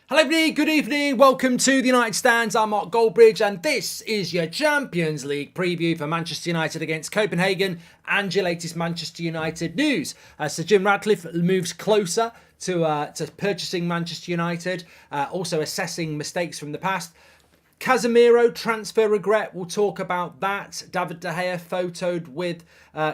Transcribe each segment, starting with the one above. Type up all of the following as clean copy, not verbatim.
Hello everybody, good evening, welcome to the United Stands. I'm Mark Goldbridge and this is your Champions League preview for Manchester United against Copenhagen and your latest Manchester United news. Sir Jim Ratcliffe moves closer to purchasing Manchester United, also assessing mistakes from the past. Casemiro transfer regret, we'll talk about that. David De Gea photoed with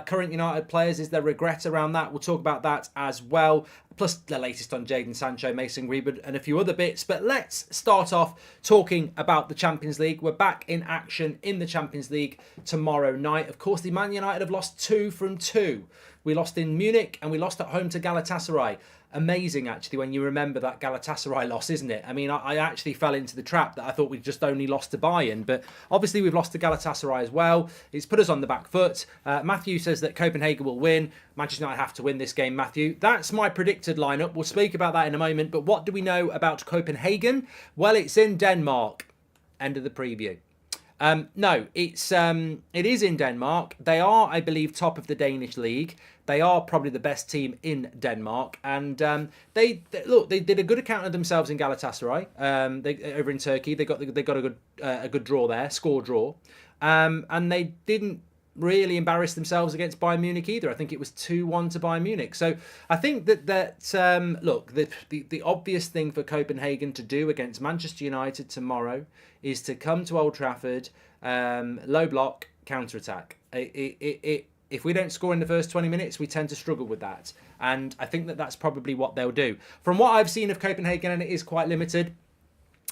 current United players. Is there regret around that? We'll talk about that as well. Plus the latest on Jaden Sancho, Mason Greenwood and a few other bits. But let's start off talking about the Champions League. We're back in action in the Champions League tomorrow night. Of course, the Man United have lost 2 from 2. We lost in Munich and we lost at home to Galatasaray. Amazing, actually, when you remember that Galatasaray loss, isn't it? I mean, I actually fell into the trap that I thought we'd just only lost to Bayern. But obviously, we've lost to Galatasaray as well. It's put us on the back foot. Matthew says that Copenhagen will win. Manchester United have to win this game, Matthew. That's my predicted lineup. We'll speak about that in a moment. But what do we know about Copenhagen? Well, it's in Denmark. End of the preview. No, it is in Denmark. They are, I believe, top of the Danish league. They are probably the best team in Denmark, and they did a good account of themselves in Galatasaray. Over in Turkey, they got a good draw there, score draw, and they didn't really embarrass themselves against Bayern Munich either. I think it was 2-1 to Bayern Munich. So I think that the obvious thing for Copenhagen to do against Manchester United tomorrow is to come to Old Trafford, low block, counter-attack. If we don't score in the first 20 minutes, we tend to struggle with that. And I think that that's probably what they'll do. From what I've seen of Copenhagen, and it is quite limited,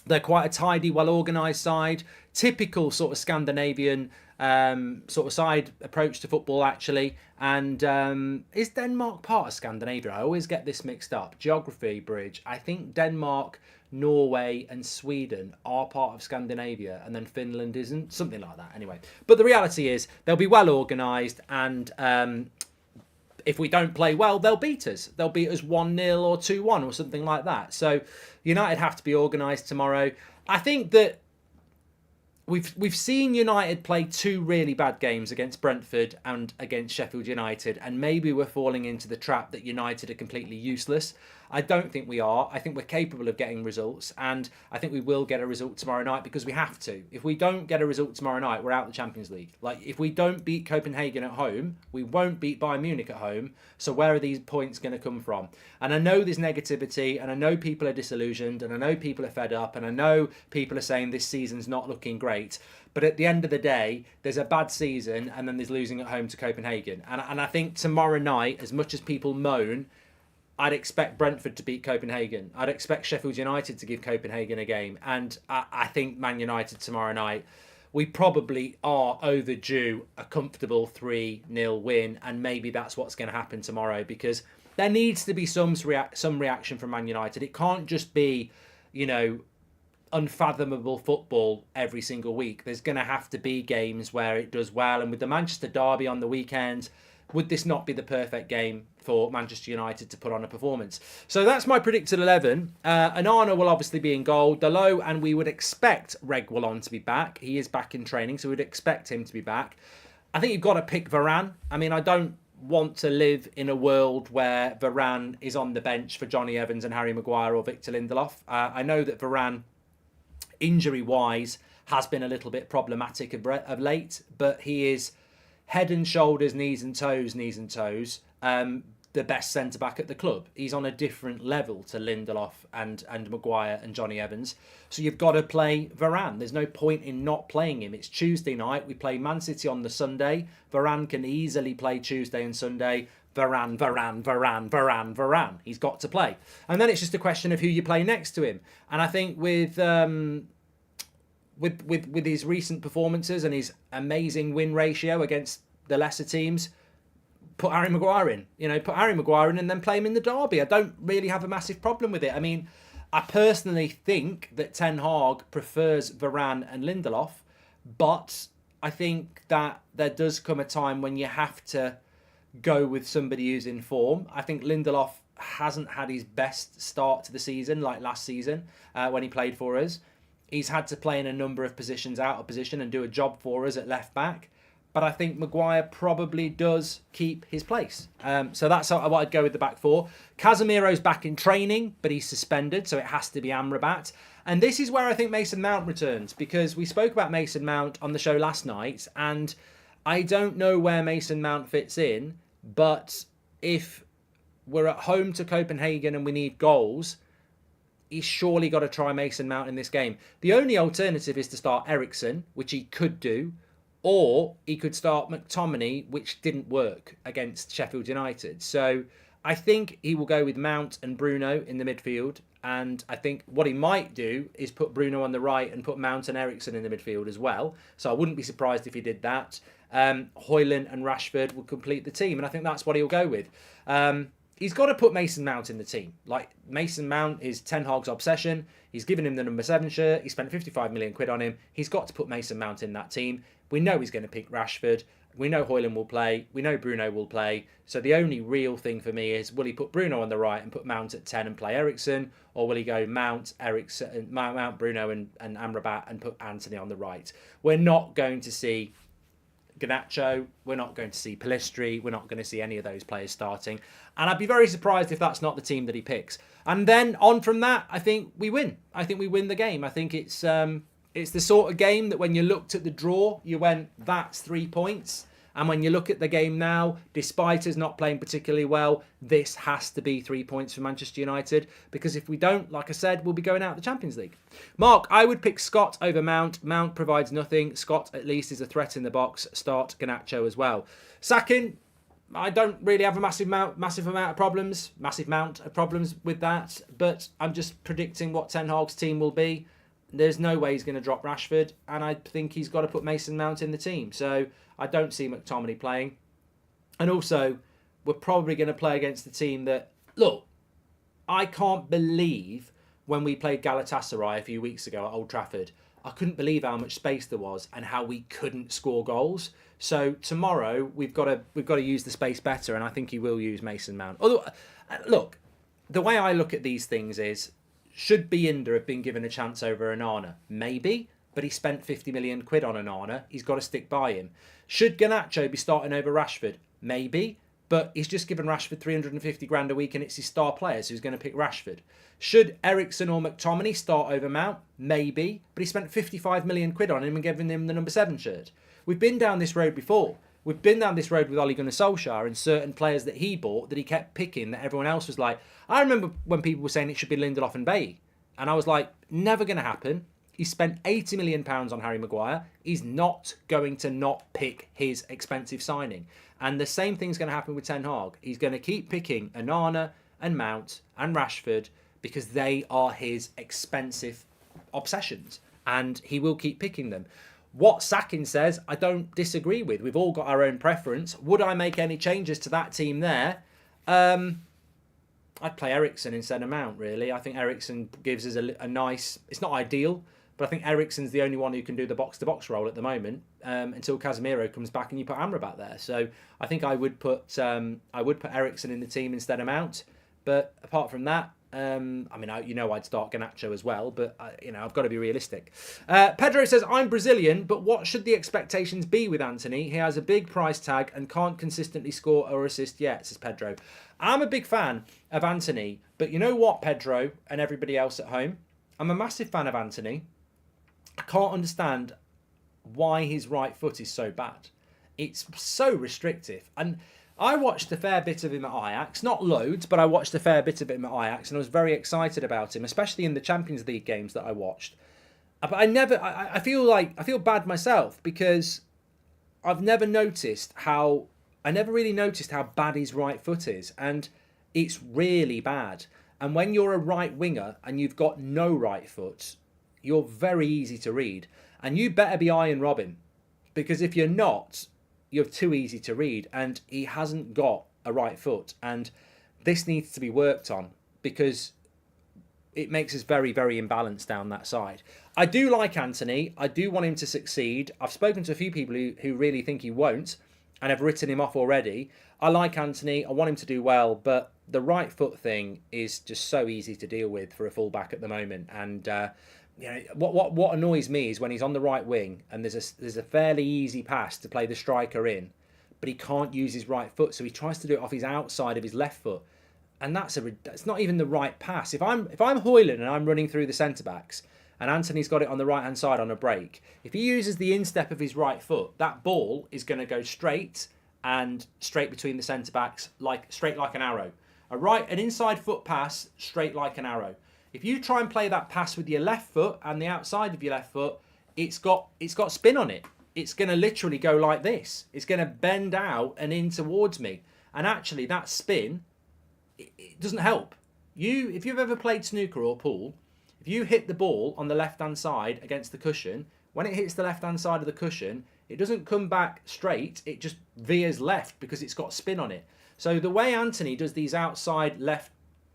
they're quite a tidy, well-organised side. Typical sort of Scandinavian sort of side approach to football, actually. And is Denmark part of Scandinavia? I always get this mixed up. Geography, Bridge. I think Denmark, Norway and Sweden are part of Scandinavia, and then Finland isn't. Something like that, anyway. But the reality is they'll be well organised, and if we don't play well, they'll beat us. They'll beat us 1-0 or 2-1 or something like that. So United have to be organised tomorrow. I think that we've seen United play 2 really bad games against Brentford and against Sheffield United, and maybe we're falling into the trap that United are completely useless. I don't think we are. I think we're capable of getting results, and I think we will get a result tomorrow night because we have to. If we don't get a result tomorrow night, we're out of the Champions League. Like, if we don't beat Copenhagen at home, we won't beat Bayern Munich at home. So where are these points going to come from? And I know there's negativity, and I know people are disillusioned, and I know people are fed up, and I know people are saying this season's not looking great. But at the end of the day, there's a bad season, and then there's losing at home to Copenhagen. And I think tomorrow night, as much as people moan, I'd expect Brentford to beat Copenhagen. I'd expect Sheffield United to give Copenhagen a game. And I think Man United tomorrow night, we probably are overdue a comfortable 3-0 win. And maybe that's what's going to happen tomorrow, because there needs to be some reaction from Man United. It can't just be, unfathomable football every single week. There's going to have to be games where it does well. And with the Manchester derby on the weekend, would this not be the perfect game for Manchester United to put on a performance? So that's my predicted 11. Onana will obviously be in goal. Dalot, and we would expect Reguilon to be back. He is back in training, so we'd expect him to be back. I think you've got to pick Varane. I mean, I don't want to live in a world where Varane is on the bench for Johnny Evans and Harry Maguire or Victor Lindelof. I know that Varane, injury-wise, has been a little bit problematic of late, but he is head and shoulders, knees and toes, the best centre-back at the club. He's on a different level to Lindelof and Maguire and Johnny Evans. So you've got to play Varane. There's no point in not playing him. It's Tuesday night. We play Man City on the Sunday. Varane can easily play Tuesday and Sunday. Varane. He's got to play. And then it's just a question of who you play next to him. And I think with his recent performances and his amazing win ratio against the lesser teams, put Harry Maguire in. Put Harry Maguire in and then play him in the derby. I don't really have a massive problem with it. I mean, I personally think that Ten Hag prefers Varane and Lindelof, but I think that there does come a time when you have to go with somebody who's in form. I think Lindelof hasn't had his best start to the season like last season when he played for us. He's had to play in a number of positions out of position and do a job for us at left back. but I think Maguire probably does keep his place. So that's what I'd go with the back four. Casemiro's back in training, but he's suspended, so it has to be Amrabat. And this is where I think Mason Mount returns, because we spoke about Mason Mount on the show last night, and I don't know where Mason Mount fits in, but if we're at home to Copenhagen and we need goals, he's surely got to try Mason Mount in this game. The only alternative is to start Eriksen, which he could do, or he could start McTominay, which didn't work against Sheffield United. So I think he will go with Mount and Bruno in the midfield. And I think what he might do is put Bruno on the right and put Mount and Eriksen in the midfield as well. So I wouldn't be surprised if he did that. Højlund and Rashford will complete the team. And I think that's what he'll go with. He's got to put Mason Mount in the team. Like, Mason Mount is Ten Hag's obsession. He's given him the number 7 shirt. He spent 55 million quid on him. He's got to put Mason Mount in that team. We know he's going to pick Rashford. We know Højlund will play. We know Bruno will play. So the only real thing for me is, will he put Bruno on the right and put Mount at 10 and play Eriksen? Or will he go Mount, Eriksen, Mount, Bruno and Amrabat and put Antony on the right? We're not going to see Garnacho, we're not going to see Pellistri, we're not going to see any of those players starting. And I'd be very surprised if that's not the team that he picks. And then on from that, I think we win. I think we win the game. I think it's the sort of game that when you looked at the draw, you went, that's 3 points. And when you look at the game now, despite us not playing particularly well, this has to be 3 points for Manchester United. Because if we don't, like I said, we'll be going out of the Champions League. Mark, I would pick Scott over Mount. Mount provides nothing. Scott, at least, is a threat in the box. Start Garnacho as well. Sacking, I don't really have a massive amount of problems with that. But I'm just predicting what Ten Hag's team will be. There's no way he's going to drop Rashford. And I think he's got to put Mason Mount in the team. So I don't see McTominay playing. And also, we're probably going to play against the team that... Look, I can't believe when we played Galatasaray a few weeks ago at Old Trafford, I couldn't believe how much space there was and how we couldn't score goals. So tomorrow, we've got to use the space better, and I think he will use Mason Mount. Although, look, the way I look at these things is, should Binder have been given a chance over Onana? Maybe. But he spent 50 million quid on Onana. He's got to stick by him. Should Garnacho be starting over Rashford? Maybe. But he's just given Rashford 350 grand a week and it's his star player, so he's going to pick Rashford. Should Eriksen or McTominay start over Mount? Maybe. But he spent 55 million quid on him and given him the number 7 shirt. We've been down this road before. We've been down this road with Ole Gunnar Solskjaer and certain players that he bought that he kept picking that everyone else was like... I remember when people were saying it should be Lindelof and Bailly. And I was like, never going to happen. He spent £80 million on Harry Maguire. He's not going to not pick his expensive signing. And the same thing's going to happen with Ten Hag. He's going to keep picking Onana and Mount and Rashford because they are his expensive obsessions. And he will keep picking them. What Sakin says, I don't disagree with. We've all got our own preference. Would I make any changes to that team there? I'd play Eriksen instead of Mount, really. I think Eriksen gives us a nice... It's not ideal, but I think Eriksen's the only one who can do the box-to-box role at the moment until Casemiro comes back and you put Amrabat there. So I think I would put Eriksen in the team instead of Mount. But apart from that, I'd start Garnacho as well, but I've got to be realistic. Pedro says, I'm Brazilian, but what should the expectations be with Antony? He has a big price tag and can't consistently score or assist yet, says Pedro. I'm a big fan of Antony, but you know what, Pedro and everybody else at home? I'm a massive fan of Antony. I can't understand why his right foot is so bad. It's so restrictive. And I watched a fair bit of him at Ajax. Not loads, but I watched a fair bit of him at Ajax and I was very excited about him, especially in the Champions League games that I watched. But I feel bad myself because I've never really noticed how bad his right foot is. And it's really bad. And when you're a right winger and you've got no right foot, you're very easy to read. And you better be Iron Robin. Because if you're not, you're too easy to read. And he hasn't got a right foot. And this needs to be worked on because it makes us very, very imbalanced down that side. I do like Antony. I do want him to succeed. I've spoken to a few people who really think he won't and have written him off already. I like Antony. I want him to do well. But the right foot thing is just so easy to deal with for a fullback at the moment. And what annoys me is when he's on the right wing and there's a fairly easy pass to play the striker in, but he can't use his right foot, so he tries to do it off his outside of his left foot, and it's not even the right pass. If I'm Højlund and I'm running through the centre backs, and Antony's got it on the right hand side on a break, if he uses the instep of his right foot, that ball is going to go straight between the centre backs, straight like an arrow. An inside foot pass, straight like an arrow. If you try and play that pass with your left foot and the outside of your left foot, it's got spin on it. It's going to literally go like this. It's going to bend out and in towards me. And actually, that spin, it doesn't help. If you've ever played snooker or pool, if you hit the ball on the left-hand side against the cushion, when it hits the left-hand side of the cushion, it doesn't come back straight. It just veers left because it's got spin on it. So the way Antony does these outside left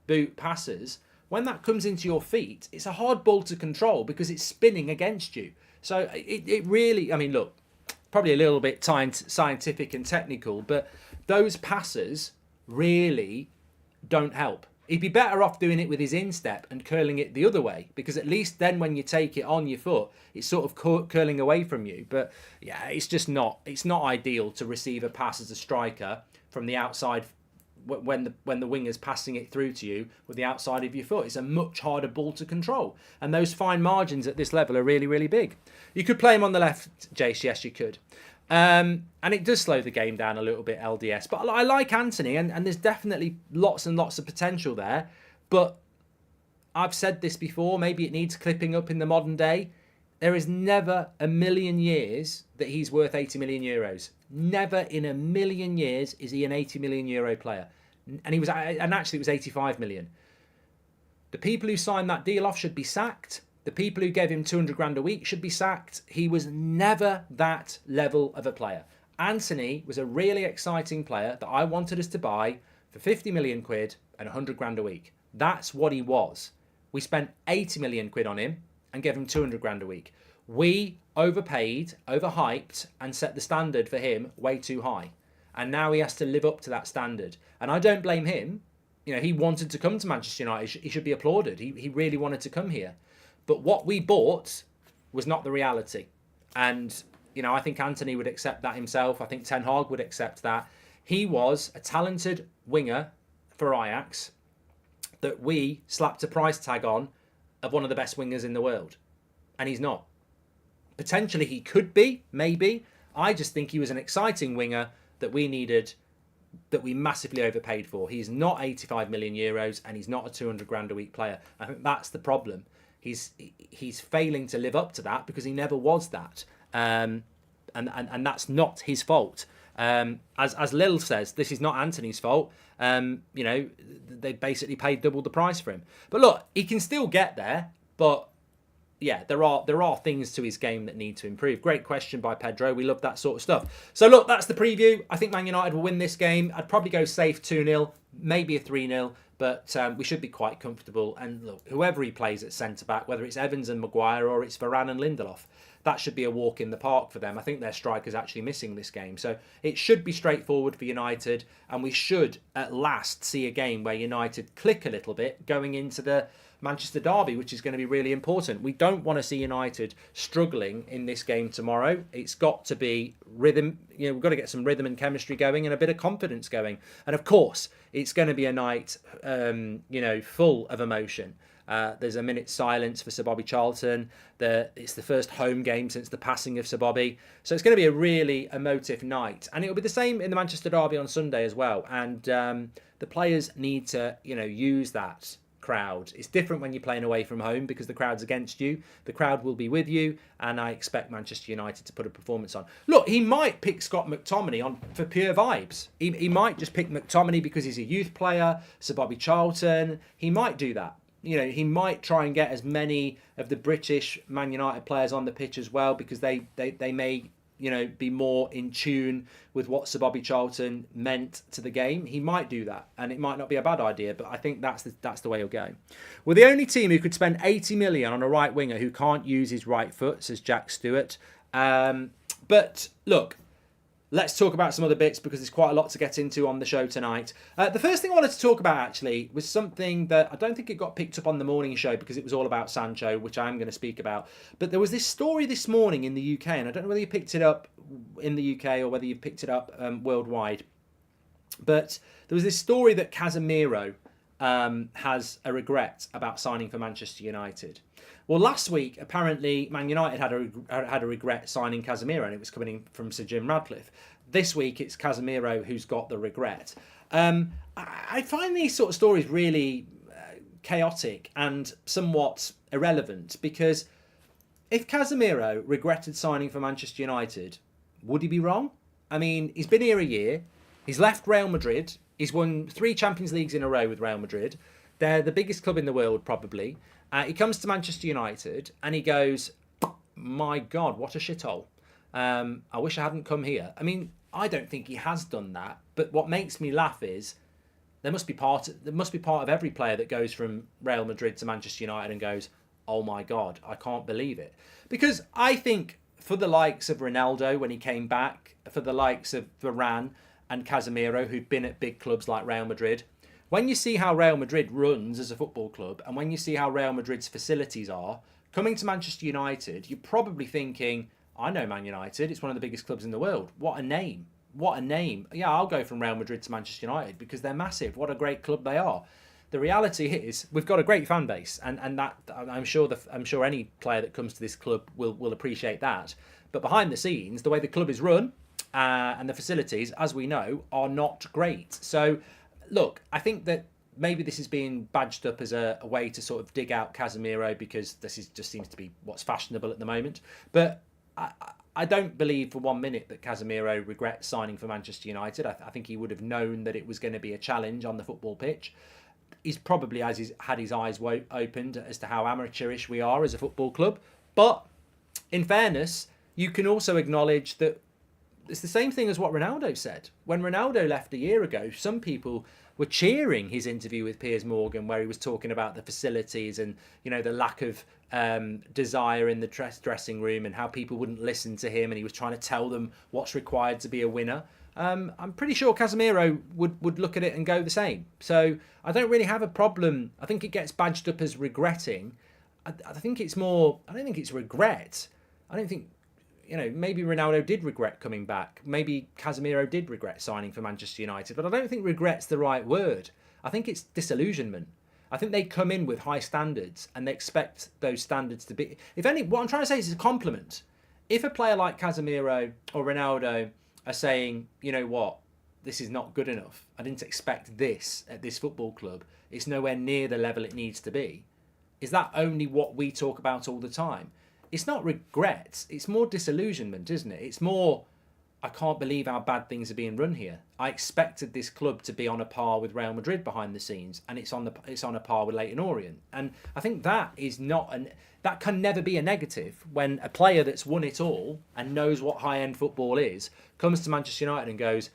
boot passes, when that comes into your feet, it's a hard ball to control because it's spinning against you. So it really, I mean, look, probably a little bit scientific and technical, but those passes really don't help. He'd be better off doing it with his instep and curling it the other way, because at least then when you take it on your foot, it's sort of curling away from you. But yeah, it's not ideal to receive a pass as a striker from the outside when the winger's passing it through to you with the outside of your foot. It's a much harder ball to control. And those fine margins at this level are really, really big. You could play him on the left, Jace, yes, you could. And it does slow the game down a little bit, LDS. But I like Antony, and there's definitely lots and lots of potential there. But I've said this before, maybe it needs clipping up in the modern day. There is never a million years that he's worth 80 million euros. Never in a million years is he an 80 million euro player. And actually it was 85 million. The people who signed that deal off should be sacked. The people who gave him 200 grand a week should be sacked. He was never that level of a player. Antony was a really exciting player that I wanted us to buy for 50 million quid and 100 grand a week. That's what he was. We spent 80 million quid on him and gave him 200 grand a week. We overpaid, overhyped, and set the standard for him way too high. And now he has to live up to that standard. And I don't blame him. You know, he wanted to come to Manchester United. He should be applauded. He really wanted to come here. But what we bought was not the reality. And, you know, I think Antony would accept that himself. I think Ten Hag would accept that. He was a talented winger for Ajax that we slapped a price tag on of one of the best wingers in the world. And he's not. Potentially he could be, maybe. I just think he was an exciting winger that we needed, that we massively overpaid for. He's not 85 million euros and he's not a 200 grand a week player. I think that's the problem. He's failing to live up to that because he never was that. And that's not his fault. As Lil says, this is not Antony's fault. You know, they basically paid double the price for him. But look, he can still get there. But yeah, there are things to his game that need to improve. Great question by Pedro. We love that sort of stuff. So look, that's the preview. I think Man United will win this game. I'd probably go safe 2-0, maybe a 3-0. But we should be quite comfortable. And look, whoever he plays at centre-back, whether it's Evans and Maguire or it's Varane and Lindelof, that should be a walk in the park for them. I think their striker's actually missing this game. So it should be straightforward for United. And we should at last see a game where United click a little bit going into the Manchester derby, which is going to be really important. We don't want to see United struggling in this game tomorrow. It's got to be rhythm. You know, we've got to get some rhythm and chemistry going and a bit of confidence going. And of course, it's going to be a night, you know, full of emotion. There's a minute's silence for Sir Bobby Charlton. It's the first home game since the passing of Sir Bobby. So it's going to be a really emotive night. And it'll be the same in the Manchester derby on Sunday as well. And the players need to, you know, use that crowd. It's different when you're playing away from home because the crowd's against you. The crowd will be with you, and I expect Manchester United to put a performance on. Look, he might pick Scott McTominay on for pure vibes. He might just pick McTominay because he's a youth player, Sir Bobby Charlton. He might do that. You know, he might try and get as many of the British Man United players on the pitch as well because they may, you know, be more in tune with what Sir Bobby Charlton meant to the game. He might do that, and it might not be a bad idea, but I think that's the way he'll go. We're the only team who could spend 80 million on a right winger who can't use his right foot, says Jack Stewart. But look, let's talk about some other bits because there's quite a lot to get into on the show tonight. The first thing I wanted to talk about actually was something that I don't think it got picked up on the morning show because it was all about Sancho, which I'm going to speak about. But there was this story this morning in the UK, and I don't know whether you picked it up in the UK or whether you picked it up worldwide. But there was this story that Casemiro has a regret about signing for Manchester United. Well, last week, apparently, Man United had a regret signing Casemiro, and it was coming from Sir Jim Ratcliffe. This week, it's Casemiro who's got the regret. I find these sort of stories really chaotic and somewhat irrelevant, because if Casemiro regretted signing for Manchester United, would he be wrong? I mean, he's been here a year. He's left Real Madrid. He's won 3 Champions Leagues in a row with Real Madrid. They're the biggest club in the world, probably. He comes to Manchester United and he goes, my God, what a shithole. I wish I hadn't come here. I mean, I don't think he has done that. But what makes me laugh is there must be part of every player that goes from Real Madrid to Manchester United and goes, oh my God, I can't believe it. Because I think for the likes of Ronaldo when he came back, for the likes of Varane and Casemiro, who've been at big clubs like Real Madrid, when you see how Real Madrid runs as a football club, and when you see how Real Madrid's facilities are, coming to Manchester United, you're probably thinking, I know Man United, it's one of the biggest clubs in the world. What a name. What a name. Yeah, I'll go from Real Madrid to Manchester United because they're massive. What a great club they are. The reality is we've got a great fan base, and that I'm sure any player that comes to this club will appreciate that. But behind the scenes, the way the club is run and the facilities, as we know, are not great. So look, I think that maybe this is being badged up as a way to sort of dig out Casemiro because just seems to be what's fashionable at the moment. But I don't believe for 1 minute that Casemiro regrets signing for Manchester United. I think he would have known that it was going to be a challenge on the football pitch. He's probably had his eyes opened as to how amateurish we are as a football club. But in fairness, you can also acknowledge that it's the same thing as what Ronaldo said. When Ronaldo left a year ago, some people were cheering his interview with Piers Morgan where he was talking about the facilities and, you know, the lack of desire in the dressing room and how people wouldn't listen to him and he was trying to tell them what's required to be a winner. I'm pretty sure Casemiro would look at it and go the same. So I don't really have a problem. I think it gets badged up as regretting. I think it's more, I don't think it's regret. I don't think, you know, maybe Ronaldo did regret coming back. Maybe Casemiro did regret signing for Manchester United. But I don't think regret's the right word. I think it's disillusionment. I think they come in with high standards and they expect those standards to be... what I'm trying to say is a compliment. If a player like Casemiro or Ronaldo are saying, you know what, this is not good enough. I didn't expect this at this football club. It's nowhere near the level it needs to be. Is that only what we talk about all the time? It's not regret. It's more disillusionment, isn't it? It's more, I can't believe how bad things are being run here. I expected this club to be on a par with Real Madrid behind the scenes, and it's on a par with Leyton Orient. And I think that is not that can never be a negative when a player that's won it all and knows what high-end football is comes to Manchester United and goes,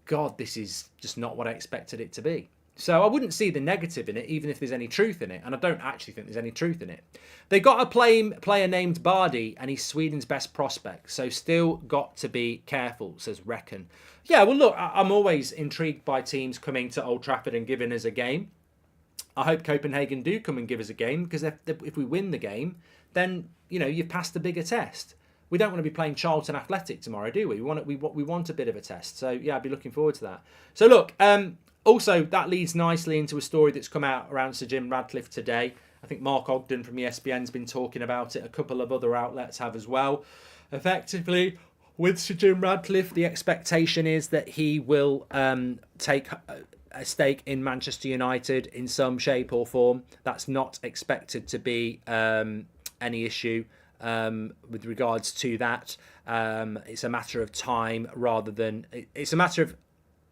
God, this is just not what I expected it to be. So I wouldn't see the negative in it, even if there's any truth in it. And I don't actually think there's any truth in it. They got a player named Bardi, and he's Sweden's best prospect. So still got to be careful, says Reckon. Yeah, well, look, I'm always intrigued by teams coming to Old Trafford and giving us a game. I hope Copenhagen do come and give us a game, because if we win the game, then, you know, you've passed a bigger test. We don't want to be playing Charlton Athletic tomorrow, do we? We want a bit of a test. So, yeah, I'd be looking forward to that. So, look... Also, that leads nicely into a story that's come out around Sir Jim Ratcliffe today. I think Mark Ogden from ESPN's been talking about it. A couple of other outlets have as well. Effectively, with Sir Jim Ratcliffe, the expectation is that he will take a stake in Manchester United in some shape or form. That's not expected to be any issue with regards to that. It's a matter of time rather than... It's a matter of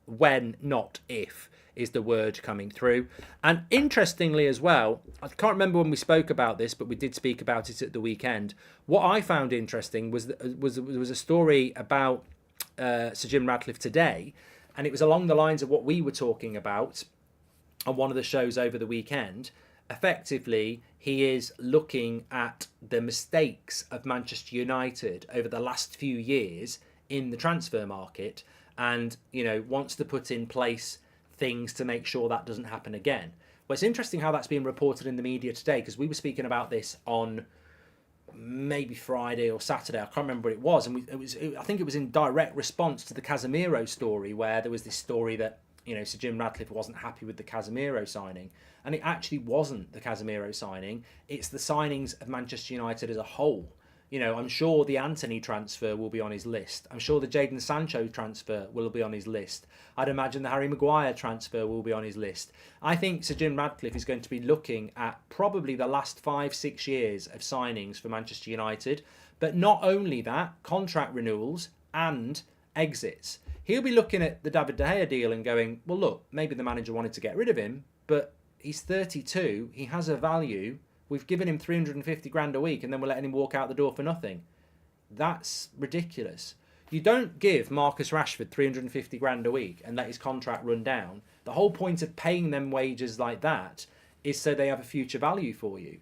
when, not if, is the word coming through. And interestingly as well, I can't remember when we spoke about this, but we did speak about it at the weekend. What I found interesting was a story about Sir Jim Ratcliffe today, and it was along the lines of what we were talking about on one of the shows over the weekend. Effectively, he is looking at the mistakes of Manchester United over the last few years in the transfer market and, wants to put in place things to make sure that doesn't happen again. Well, it's interesting how that's being reported in the media today, because we were speaking about this on maybe Friday or Saturday, I can't remember what it was, and I think it was in direct response to the Casemiro story, where there was this story that Sir Jim Ratcliffe wasn't happy with the Casemiro signing, and it actually wasn't the Casemiro signing, it's the signings of Manchester United as a whole. I'm sure the Antony transfer will be on his list. I'm sure the Jaden Sancho transfer will be on his list. I'd imagine the Harry Maguire transfer will be on his list. I think Sir Jim Ratcliffe is going to be looking at probably the last 5-6 years of signings for Manchester United. But not only that, contract renewals and exits. He'll be looking at the David De Gea deal and going, well, look, maybe the manager wanted to get rid of him, but he's 32, he has a value. We've given him 350 grand a week and then we're letting him walk out the door for nothing. That's ridiculous. You don't give Marcus Rashford 350 grand a week and let his contract run down. The whole point of paying them wages like that is so they have a future value for you.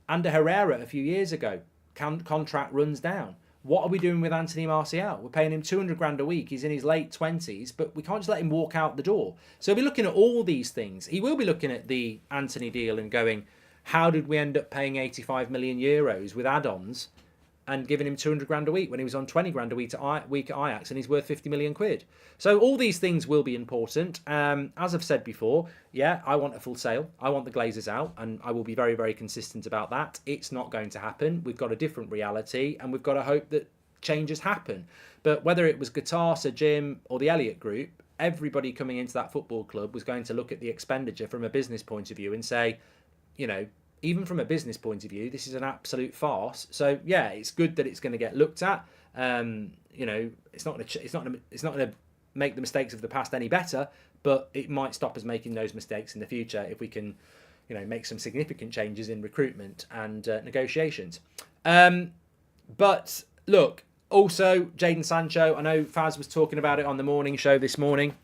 Ander Herrera a few years ago, contract runs down. What are we doing with Anthony Martial? We're paying him 200 grand a week. He's in his late 20s, but we can't just let him walk out the door. So he'll be looking at all these things. He will be looking at the Antony deal and going, how did we end up paying 85 million euros with add-ons and giving him 200 grand a week when he was on 20 grand a week at Ajax and he's worth 50 million quid? So all these things will be important. As I've said before, yeah, I want a full sale. I want the Glazers out, and I will be very, very consistent about that. It's not going to happen. We've got a different reality, and we've got to hope that changes happen. But whether it was Qatar, Sir Jim, or the Elliott Group, everybody coming into that football club was going to look at the expenditure from a business point of view and say, even from a business point of view, this is an absolute farce. So yeah, it's good that it's going to get looked at. It's not going to make the mistakes of the past any better, but it might stop us making those mistakes in the future if we can, make some significant changes in recruitment and negotiations. But look, also Jaden Sancho. I know Faz was talking about it on the morning show this morning.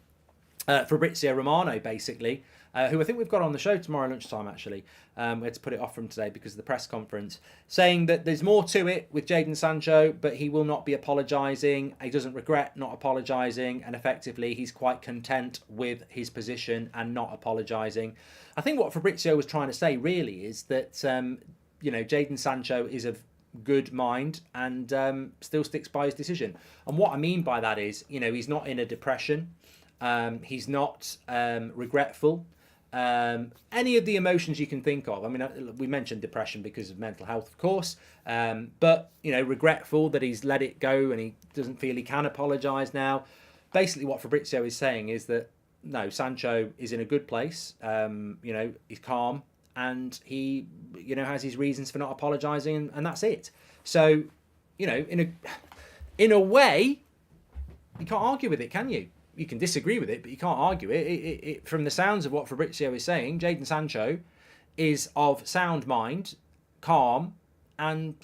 Fabrizio Romano, basically. Who I think we've got on the show tomorrow lunchtime, actually. We had to put it off from today because of the press conference. Saying that there's more to it with Jaden Sancho, but he will not be apologising. He doesn't regret not apologising. And effectively, he's quite content with his position and not apologising. I think what Fabrizio was trying to say, really, is that, Jaden Sancho is of good mind and still sticks by his decision. And what I mean by that is, he's not in a depression. He's not regretful. Any of the emotions you can think of. I mean, we mentioned depression because of mental health, of course, but regretful that he's let it go and he doesn't feel he can apologise now. Basically, what Fabrizio is saying is that no, Sancho is in a good place. He's calm and he has his reasons for not apologising, and that's it. So in a way, you can't argue with it, can you? You can disagree with it, but you can't argue it. From the sounds of what Fabrizio is saying, Jaden Sancho is of sound mind, calm, and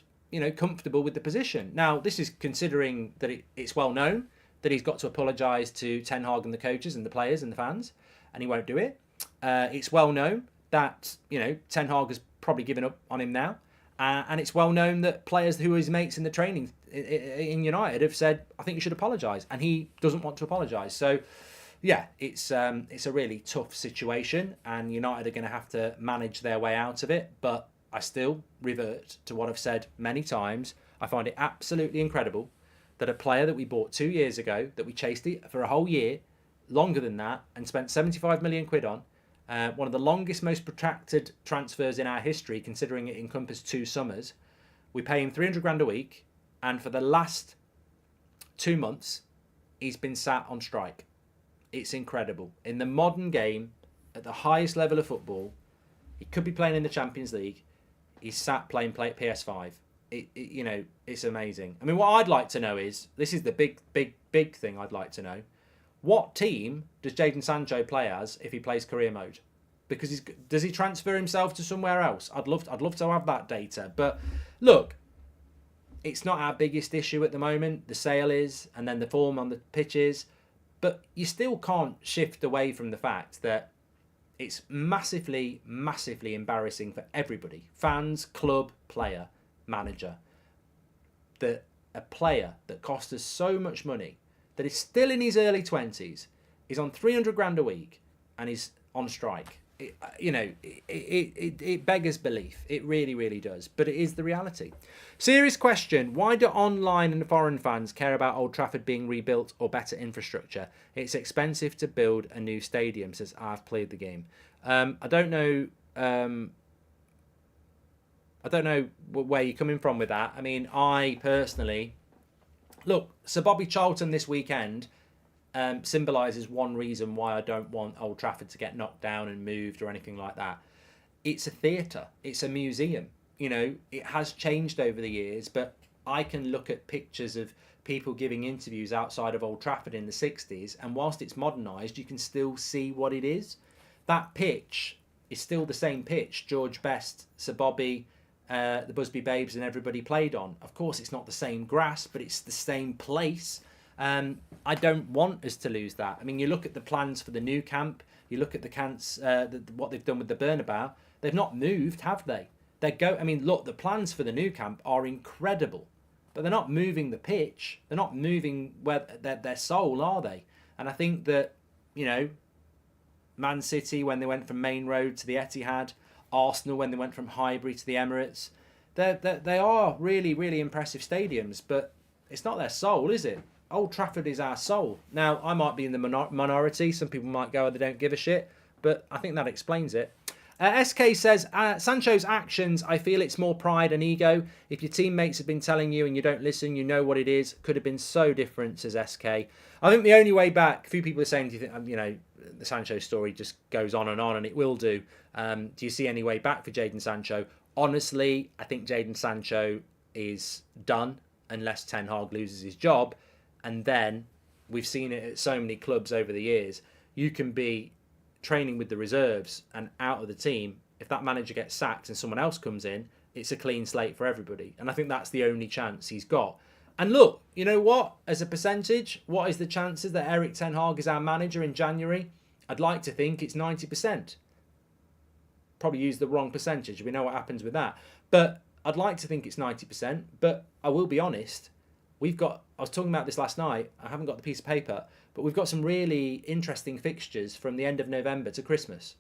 comfortable with the position. Now, this is considering that it's well known that he's got to apologise to Ten Hag and the coaches and the players and the fans, and he won't do it. It's well known that Ten Hag has probably given up on him now, and it's well known that players who are his mates in the training in United have said, I think you should apologise, and he doesn't want to apologise. So yeah, it's a really tough situation, and United are going to have to manage their way out of it. But I still revert to what I've said many times. I find it absolutely incredible that a player that we bought 2 years ago, that we chased it for a whole year, longer than that, and spent 75 million quid on, one of the longest, most protracted transfers in our history, considering it encompassed 2 summers, we pay him 300 grand a week, and for the last 2 months, he's been sat on strike. It's incredible. In the modern game, at the highest level of football, he could be playing in the Champions League. He's sat playing PS5. It's amazing. I mean, what I'd like to know is, this is the big thing I'd like to know. What team does Jaden Sancho play as if he plays career mode? Because does he transfer himself to somewhere else? I'd love to have that data. But look, it's not our biggest issue at the moment. The sale is, and then the form on the pitches. But you still can't shift away from the fact that it's massively, massively embarrassing for everybody. Fans, club, player, manager. That a player that cost us so much money, that is still in his early 20s, is on 300 grand a week, and is on strike. It beggars belief. It really, really does. But it is the reality. Serious question. Why do online and foreign fans care about Old Trafford being rebuilt or better infrastructure? It's expensive to build a new stadium, says I've played the game. I don't know. I don't know where you're coming from with that. I mean, I personally... Look, Sir Bobby Charlton this weekend symbolises one reason why I don't want Old Trafford to get knocked down and moved or anything like that. It's a theatre. It's a museum. You know, it has changed over the years, but I can look at pictures of people giving interviews outside of Old Trafford in the 60s, and whilst it's modernised, you can still see what it is. That pitch is still the same pitch George Best, Sir Bobby, the Busby Babes and everybody played on. Of course, it's not the same grass, but it's the same place. I don't want us to lose that. I mean, you look at the plans for the new camp, you look at what they've done with the Bernabeu. They've not moved, have they? I mean, look, the plans for the new camp are incredible, but they're not moving the pitch. They're not moving their soul, are they? And I think that, you know, Man City, when they went from Main Road to the Etihad, Arsenal, when they went from Highbury to the Emirates, they are really, really impressive stadiums, but it's not their soul, is it? Old Trafford is our soul. Now, I might be in the minority. Some people might go, they don't give a shit, but I think that explains it. SK says, Sancho's actions, I feel it's more pride and ego. If your teammates have been telling you and you don't listen, you know what it is. Could have been so different, says SK. I think the only way back, a few people are saying, do you think, you know, the Sancho story just goes on, and it will do. Do you see any way back for Jaden Sancho? Honestly, I think Jaden Sancho is done unless Ten Hag loses his job. And then, we've seen it at so many clubs over the years, you can be training with the reserves and out of the team. If that manager gets sacked and someone else comes in, it's a clean slate for everybody. And I think that's the only chance he's got. And look, you know what? As a percentage, what is the chances that Erik Ten Hag is our manager in January? I'd like to think it's 90%. Probably use the wrong percentage. We know what happens with that. But I'd like to think it's 90%. But I will be honest, I was talking about this last night, I haven't got the piece of paper, but we've got some really interesting fixtures from the end of November to Christmas.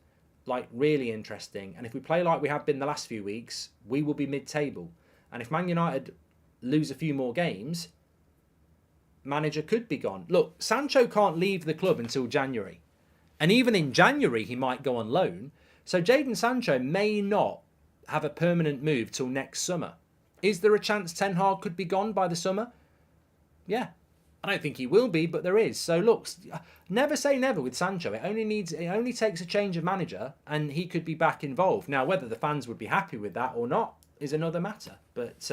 Like, really interesting. And if we play like we have been the last few weeks, we will be mid-table. And if Man United lose a few more games, manager could be gone. Look, Sancho can't leave the club until January. And even in January, he might go on loan. So Jaden Sancho may not have a permanent move till next summer. Is there a chance Ten Hag could be gone by the summer? Yeah. I don't think he will be, but there is. So look, never say never with Sancho. It only takes a change of manager and he could be back involved. Now, whether the fans would be happy with that or not is another matter. But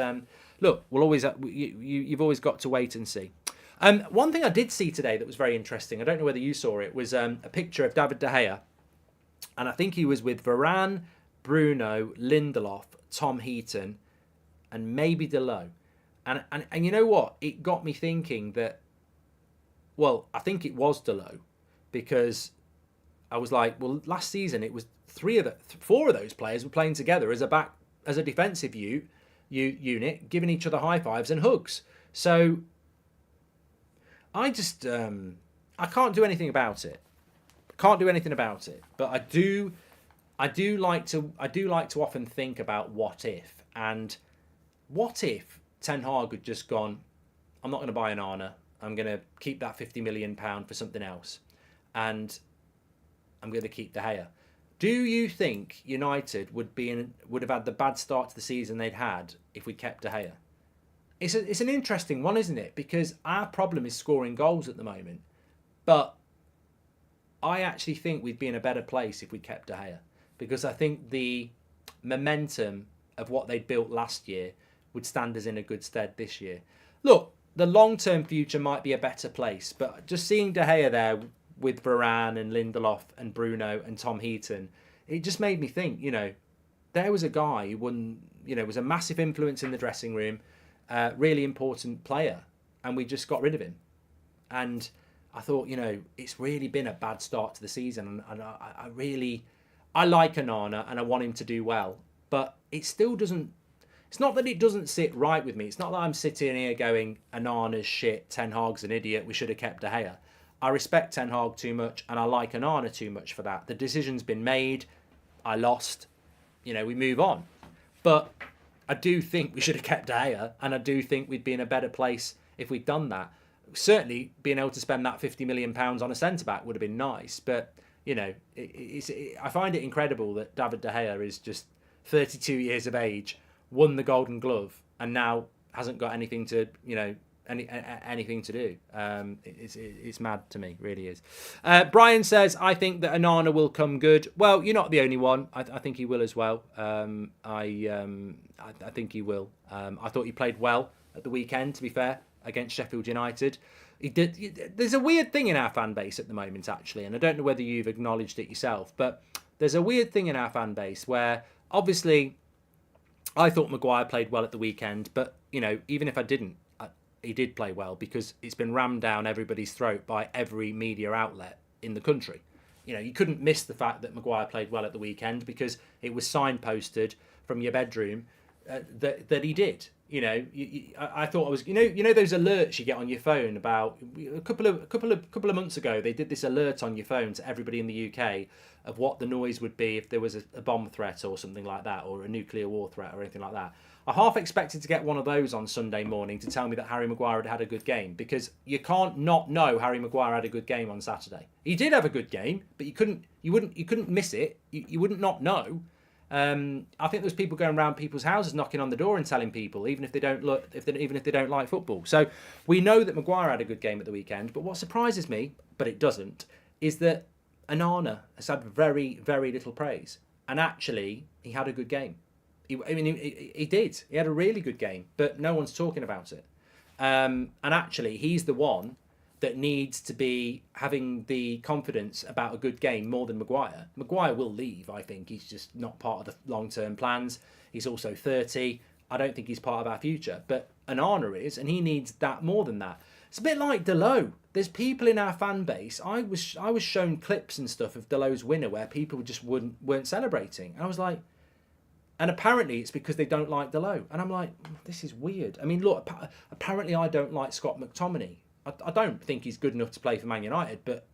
look, you've always got to wait and see. One thing I did see today that was very interesting, I don't know whether you saw it, was a picture of David De Gea. And I think he was with Varane, Bruno, Lindelof, Tom Heaton, and maybe Delot. And you know what? It got me thinking that, well, I think it was Delot, because I was like, well, last season it was four of those players were playing together as a defensive unit, giving each other high fives and hugs. So I just I can't do anything about it. But I do like to often think about what if. And what if Ten Hag had just gone, I'm not going to buy an Arna. I'm going to keep that £50 million for something else. And I'm going to keep De Gea. Do you think United would have had the bad start to the season they'd had if we kept De Gea? It's an interesting one, isn't it? Because our problem is scoring goals at the moment. But I actually think we'd be in a better place if we kept De Gea. Because I think the momentum of what they built last year would stand us in a good stead this year. Look, the long-term future might be a better place, but just seeing De Gea there with Varane and Lindelof and Bruno and Tom Heaton, it just made me think, there was a guy who was a massive influence in the dressing room, really important player, and we just got rid of him. And I thought, it's really been a bad start to the season, and I like Onana and I want him to do well, but it still doesn't It's not that it doesn't sit right with me. It's not that I'm sitting here going, Onana's shit, Ten Hag's an idiot, we should have kept De Gea. I respect Ten Hag too much, and I like Onana too much for that. The decision's been made. I lost. We move on. But I do think we should have kept De Gea, and I do think we'd be in a better place if we'd done that. Certainly, being able to spend that £50 million on a centre-back would have been nice. But, I find it incredible that David De Gea is just 32 years of age, won the Golden Glove, and now hasn't got anything to, anything to do. It's mad to me, really is. Brian says, I think that Onana will come good. Well, you're not the only one. I think he will as well. I think he will. I thought he played well at the weekend, to be fair, against Sheffield United. He did. There's a weird thing in our fan base at the moment, actually, and I don't know whether you've acknowledged it yourself, but there's a weird thing in our fan base where, obviously, I thought Maguire played well at the weekend, but, even if I didn't, he did play well because it's been rammed down everybody's throat by every media outlet in the country. You couldn't miss the fact that Maguire played well at the weekend because it was signposted from your bedroom that he did. I thought I was, those alerts you get on your phone about a couple of months ago. They did this alert on your phone to everybody in the UK of what the noise would be if there was a bomb threat or something like that, or a nuclear war threat or anything like that. I half expected to get one of those on Sunday morning to tell me that Harry Maguire had a good game, because you can't not know Harry Maguire had a good game on Saturday. He did have a good game, but you couldn't miss it. You wouldn't not know. I think there's people going around people's houses knocking on the door and telling people, even if they don't like football. So we know that Maguire had a good game at the weekend. But what surprises me, but it doesn't, is that Onana has had very, very little praise, and actually he had a good game. He did. He had a really good game, but no one's talking about it. And actually, he's the one that needs to be having the confidence about a good game more than Maguire. Maguire will leave, I think. He's just not part of the long-term plans. He's also 30. I don't think he's part of our future. But Onana is, and he needs that more than that. It's a bit like Dalot. There's people in our fan base. I was shown clips and stuff of Dalot's winner where people just weren't celebrating. And I was like, and apparently it's because they don't like Dalot. And I'm like, this is weird. I mean, look, apparently I don't like Scott McTominay. I don't think he's good enough to play for Man United, but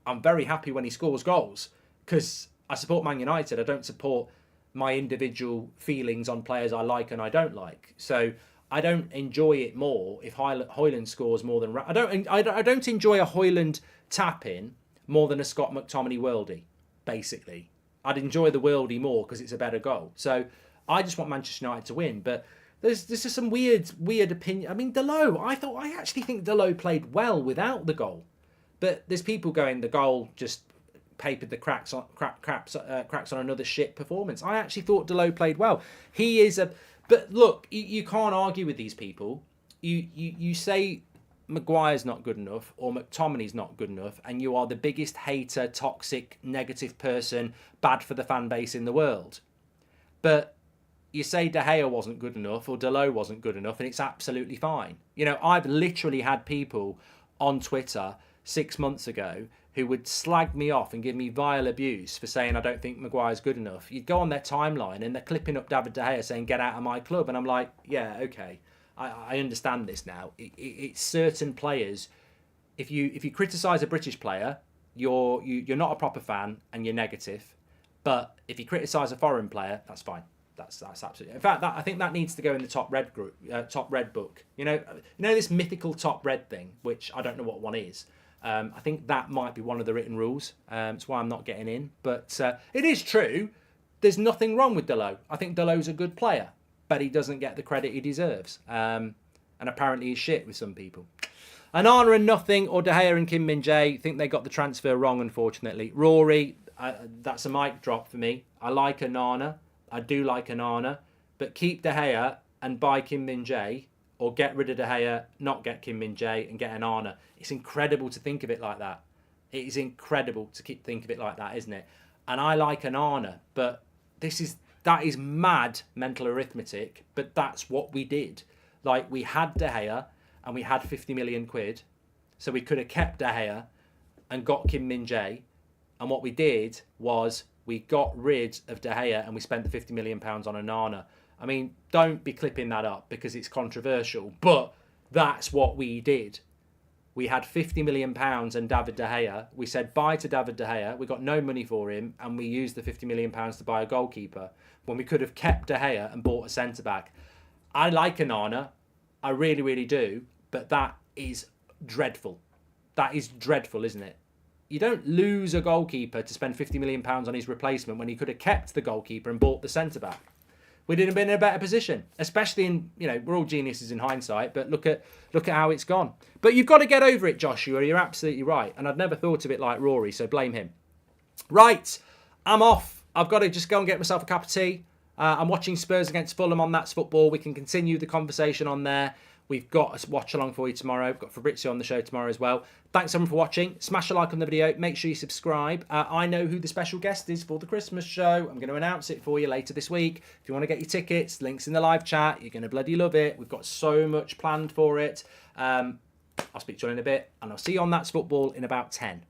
I'm very happy when he scores goals because I support Man United. I don't support my individual feelings on players I like and I don't like. So I don't enjoy it more if Højlund scores more than... I don't enjoy a Højlund tap-in more than a Scott McTominay worldie, basically. I'd enjoy the worldie more because it's a better goal. So I just want Manchester United to win, but... There's just some weird opinion. I mean, Dalot, I actually think Dalot played well without the goal. But there's people going, the goal just papered the cracks on another shit performance. I actually thought Dalot played well. He is a... But look, you can't argue with these people. You say Maguire's not good enough or McTominay's not good enough, and you are the biggest hater, toxic, negative person, bad for the fan base in the world. But... you say De Gea wasn't good enough or Dalot wasn't good enough, and it's absolutely fine. I've literally had people on Twitter 6 months ago who would slag me off and give me vile abuse for saying I don't think Maguire's good enough. You'd go on their timeline and they're clipping up David De Gea saying, get out of my club. And I'm like, yeah, okay, I understand this now. It's certain players. If you criticise a British player, you're not a proper fan and you're negative. But if you criticise a foreign player, that's fine. That's absolutely. In fact, I think that needs to go in the top red group, top red book. This mythical top red thing, which I don't know what one is. I think that might be one of the written rules. That's why I'm not getting in. But it is true. There's nothing wrong with Dalot. I think Dalot's a good player, but he doesn't get the credit he deserves. And apparently he's shit with some people. Onana and nothing, or De Gea and Kim Min-jae think they got the transfer wrong, unfortunately. Rory, that's a mic drop for me. I like Onana. I do like Onana, but keep De Gea and buy Kim Min-jae, or get rid of De Gea, not get Kim Min-jae and get Onana. It's incredible to think of it like that. It is incredible to think of it like that, isn't it? And I like Onana, but that is mad mental arithmetic, but that's what we did. Like, we had De Gea and we had 50 million quid, so we could have kept De Gea and got Kim Min-jae, and what we did was... we got rid of De Gea and we spent the £50 million on Onana. I mean, don't be clipping that up because it's controversial, but that's what we did. We had £50 million and David De Gea. We said bye to David De Gea. We got no money for him, and we used the £50 million to buy a goalkeeper when we could have kept De Gea and bought a centre-back. I like Onana. I really, really do. But that is dreadful. That is dreadful, isn't it? You don't lose a goalkeeper to spend £50 million on his replacement when he could have kept the goalkeeper and bought the centre-back. We'd have been in a better position, especially in, we're all geniuses in hindsight, but look at how it's gone. But you've got to get over it, Joshua. You're absolutely right. And I'd never thought of it like Rory, so blame him. Right, I'm off. I've got to just go and get myself a cup of tea. I'm watching Spurs against Fulham on That's Football. We can continue the conversation on there. We've got a watch along for you tomorrow. We've got Fabrizio on the show tomorrow as well. Thanks everyone for watching. Smash a like on the video. Make sure you subscribe. I know who the special guest is for the Christmas show. I'm going to announce it for you later this week. If you want to get your tickets, links in the live chat. You're going to bloody love it. We've got so much planned for it. I'll speak to you in a bit, and I'll see you on That's Football in about 10.